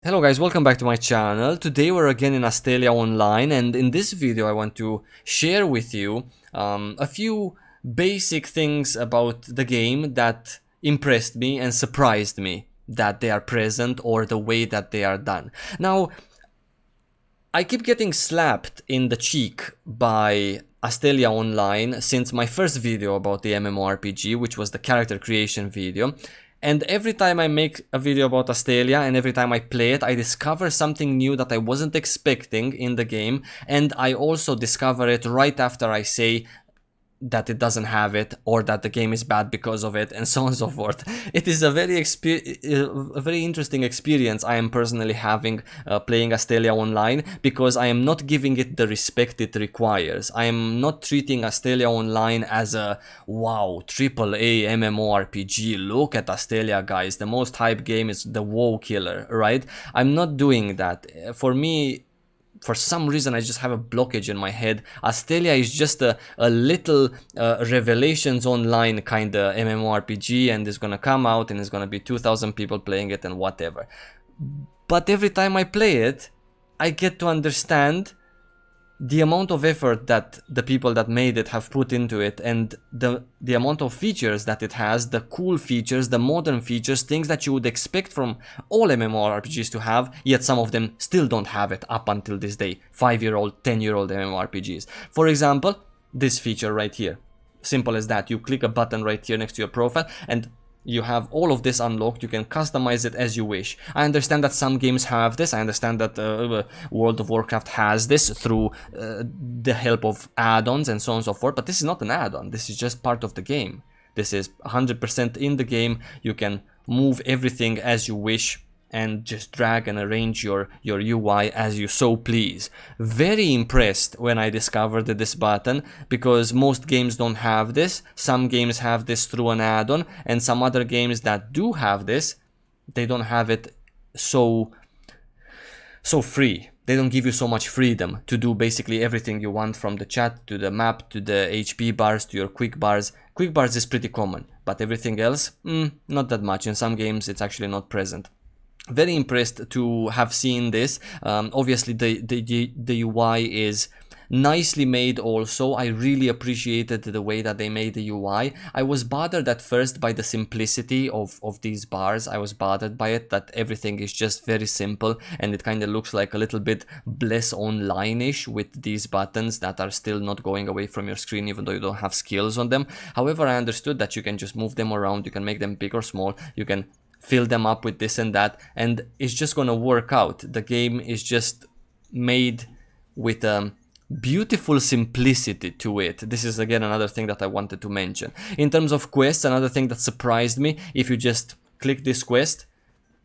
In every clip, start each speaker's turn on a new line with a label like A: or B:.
A: Hello guys, welcome back to my channel. Today we're again in Astellia Online, and in this video I want to share with you a few basic things about the game that impressed me and surprised me that they are present or the way that they are done. Now, I keep getting slapped in the cheek by Astellia Online since my first video about the MMORPG, which was the character creation video. And every time I make a video about Astellia and every time I play it, I discover something new that I wasn't expecting in the game, and I also discover it right after I say that it doesn't have it or that the game is bad because of it, and so on and so forth. It is a very interesting experience I am personally having playing Astellia Online, because I am not giving it the respect it requires. I am not treating Astellia Online as a wow AAA MMORPG. Look at Astellia, guys, the most hype game is the WoW killer, right? I'm not doing that. For me, for some reason I just have a blockage in my head. Astellia is just a little Revelations Online kind of MMORPG, and it's gonna come out and it's gonna be 2,000 people playing it and whatever. But every time I play it, I get to understand the amount of effort that the people that made it have put into it, and the amount of features that it has, the cool features, the modern features, things that you would expect from all MMORPGs to have, yet some of them still don't have it up until this day. 5-year-old, 10-year-old MMORPGs. For example, this feature right here. Simple as that. You click a button right here next to your profile and you have all of this unlocked. You can customize it as you wish. I understand that some games have this. I understand that World of Warcraft has this through the help of add-ons and so on and so forth, but this is not an add-on. This is just part of the game. This is 100% in the game. You can move everything as you wish and just drag and arrange your UI as you so please. Very impressed when I discovered this button, because most games don't have this. Some games have this through an add-on, and some other games that do have this, they don't have it so free. They don't give you so much freedom to do basically everything you want, from the chat to the map to the HP bars to your quick bars. Quick bars is pretty common, but everything else, not that much. In some games it's actually not present. Very impressed to have seen this. Obviously the UI is nicely made also. I really appreciated the way that they made the UI. I was bothered at first by the simplicity of these bars. I was bothered by it, that everything is just very simple and it kind of looks like a little bit Bless Online-ish with these buttons that are still not going away from your screen even though you don't have skills on them. However, I understood that you can just move them around, you can make them big or small, you can fill them up with this and that, and it's just gonna work out. The game is just made with beautiful simplicity to it. This is again another thing that I wanted to mention. In terms of quests, another thing that surprised me, if you just click this quest,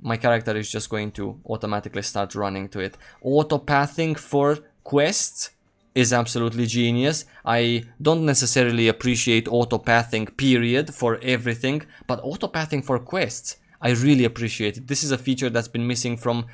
A: my character is just going to automatically start running to it. Auto-pathing for quests is absolutely genius. I don't necessarily appreciate auto-pathing period for everything, but auto-pathing for quests, I really appreciate it. This is a feature that's been missing from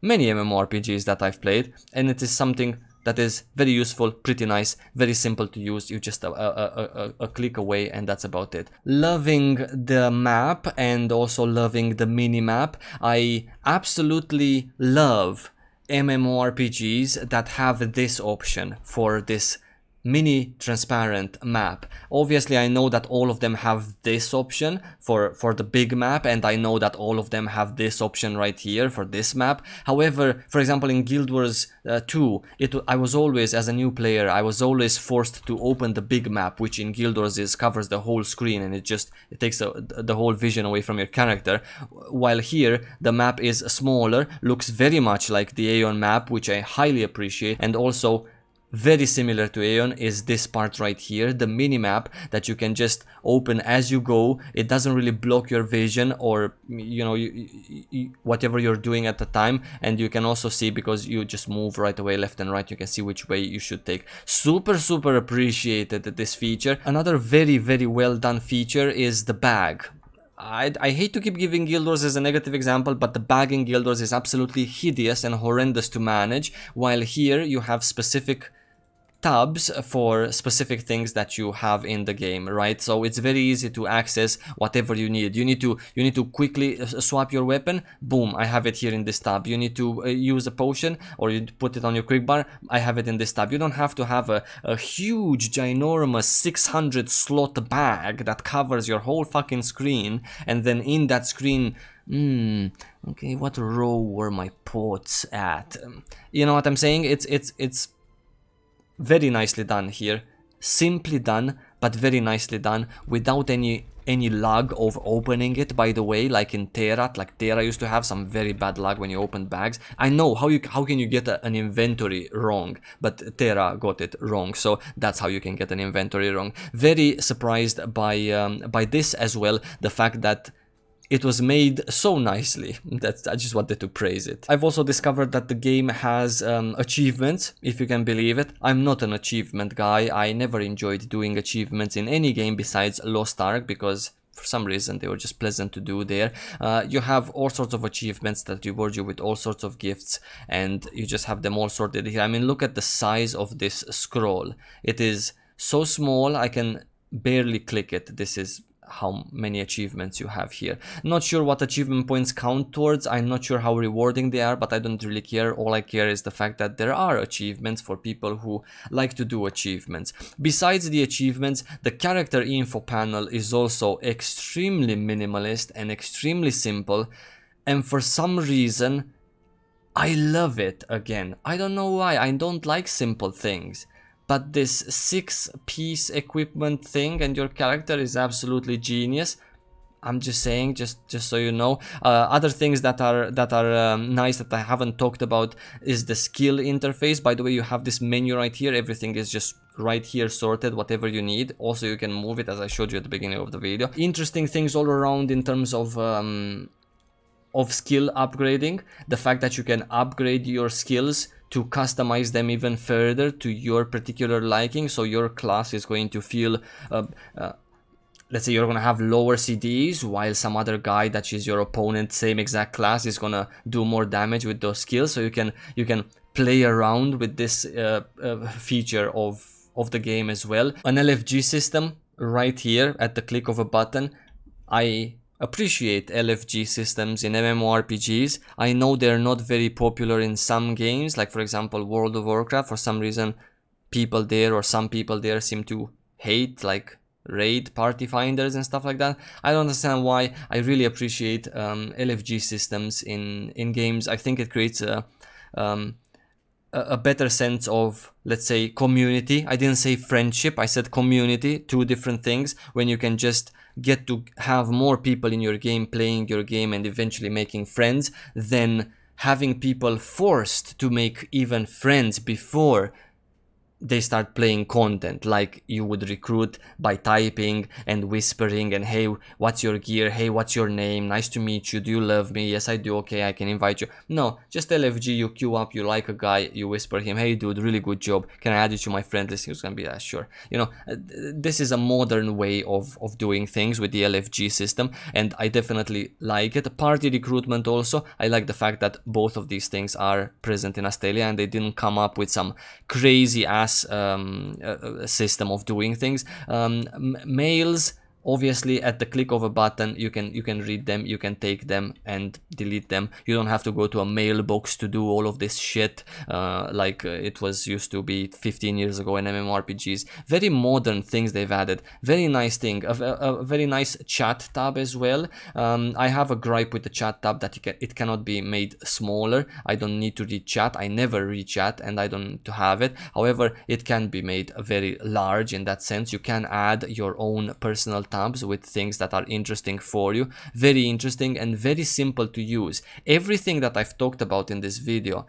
A: many MMORPGs that I've played, and it is something that is very useful, pretty nice, very simple to use. You just a click away and that's about it. Loving the map and also loving the mini-map. I absolutely love MMORPGs that have this option for this mini transparent map. Obviously I know that all of them have this option for the big map, and I know that all of them have this option right here for this map. However, for example, in Guild Wars 2, I was always, as a new player, I was always forced to open the big map, which in Guild Wars covers the whole screen, and it takes the whole vision away from your character. While here the map is smaller, looks very much like the Aeon map, which I highly appreciate, and also very similar to Aeon is this part right here, the mini-map that you can just open as you go. It doesn't really block your vision or, you know, whatever you're doing at the time, and you can also see, because you just move right away left and right, you can see which way you should take. Super appreciated this feature. Another very well done feature is the bag. I hate to keep giving Guild Wars as a negative example, but the bag in Guild Wars is absolutely hideous and horrendous to manage, while here you have specific tabs for specific things that you have in the game, right? So it's very easy to access whatever you need. You need to quickly swap your weapon. Boom, I have it here in this tab. You need to use a potion, or you put it on your quick bar. I have it in this tab. You don't have to have a huge, ginormous 600 slot bag that covers your whole fucking screen, and then in that screen, okay, what row were my pots at? You know what I'm saying? It's very nicely done here, simply done, but very nicely done, without any lag of opening it, by the way, like in Terra. Like Terra used to have some very bad lag when you opened bags. I know how can you get an inventory wrong, but Terra got it wrong, so that's how you can get an inventory wrong. Very surprised by this as well, the fact that it was made so nicely. I just wanted to praise it. I've also discovered that the game has achievements, if you can believe it. I'm not an achievement guy. I never enjoyed doing achievements in any game besides Lost Ark, because for some reason they were just pleasant to do there. You have all sorts of achievements that reward you with all sorts of gifts, and you just have them all sorted here. I mean, look at the size of this scroll. It is so small, I can barely click it. This is how many achievements you have here. Not sure what achievement points count towards. I'm not sure how rewarding they are, but I don't really care. All I care is the fact that there are achievements for people who like to do achievements. Besides the achievements, the character info panel is also extremely minimalist and extremely simple, and for some reason I love it. Again, I don't know why. I don't like simple things, but this 6-piece equipment thing and your character is absolutely genius. I'm just saying, just so you know. Other things that are nice that I haven't talked about is the skill interface. By the way, you have this menu right here. Everything is just right here sorted, whatever you need. Also, you can move it, as I showed you at the beginning of the video. Interesting things all around in terms of skill upgrading. The fact that you can upgrade your skills to customize them even further to your particular liking. So your class is going to feel, let's say you're going to have lower CDs, while some other guy that is your opponent, same exact class, is going to do more damage with those skills. So you can play around with this feature of the game as well. An LFG system right here at the click of a button. I appreciate LFG systems in MMORPGs. I know they're not very popular in some games, like for example World of Warcraft. For some reason people there, or some people there, seem to hate like raid party finders and stuff like that. I don't understand why. I really appreciate LFG systems in games. I think it creates a better sense of, let's say, community. I didn't say friendship, I said community. Two different things. When you can just get to have more people in your game playing your game and eventually making friends, than having people forced to make even friends before they start playing content, like you would recruit by typing and whispering and, hey, what's your gear, hey, what's your name, nice to meet you, do you love me, yes I do, okay, I can invite you. No, just LFG, you queue up, you like a guy, you whisper him, hey dude, really good job, can I add you to my friend list? He's gonna be, sure. You know, this is a modern way of doing things with the LFG system, and I definitely like it. Party recruitment also, I like the fact that both of these things are present in Astellia, and they didn't come up with some crazy ass system of doing things. Mails, obviously at the click of a button you can read them, you can take them and delete them. You don't have to go to a mailbox to do all of this shit like it was used to be 15 years ago in MMORPGs. Very modern things they've added. Very nice thing. A very nice chat tab as well. I have a gripe with the chat tab that it cannot be made smaller. I don't need to read chat. I never read chat and I don't need to have it. However, it can be made very large in that sense. You can add your own personal tabs with things that are interesting for you. Very interesting and very simple to use. Everything that I've talked about in this video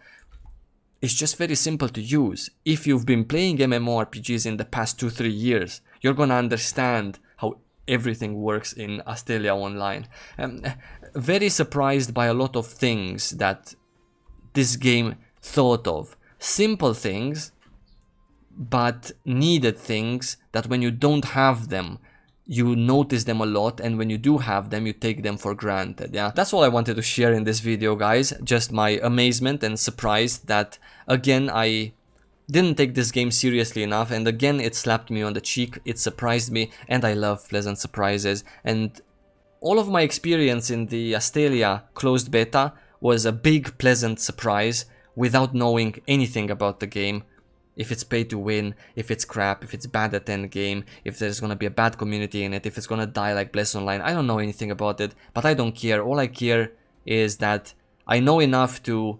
A: is just very simple to use. If you've been playing MMORPGs in the past 2-3 years, you're gonna understand how everything works in Astellia Online. Very surprised by a lot of things that this game thought of. Simple things, but needed things that when you don't have them, you notice them a lot, and when you do have them, you take them for granted. Yeah, that's all I wanted to share in this video, guys. Just my amazement and surprise that, again, I didn't take this game seriously enough, and again it slapped me on the cheek, it surprised me, and I love pleasant surprises. And all of my experience in the Astellia closed beta was a big pleasant surprise without knowing anything about the game. If it's pay to win, if it's crap, if it's bad at end game, if there's gonna be a bad community in it, if it's gonna die like Bless Online, I don't know anything about it, but I don't care. All I care is that I know enough to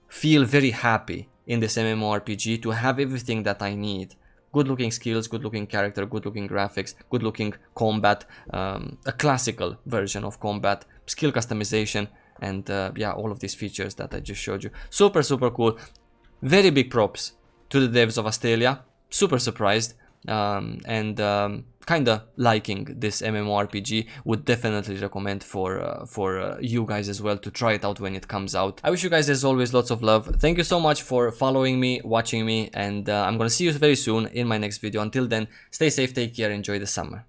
A: feel very happy in this MMORPG, to have everything that I need. Good looking skills, good looking character, good looking graphics, good looking combat, a classical version of combat, skill customization, and yeah, all of these features that I just showed you. Super, super cool. Very big props to the devs of Astellia. Super surprised, and kinda liking this MMORPG. Would definitely recommend for you guys as well to try it out when it comes out. I wish you guys, as always, lots of love. Thank you so much for following me, watching me, and I'm gonna see you very soon in my next video. Until then, stay safe, take care, enjoy the summer.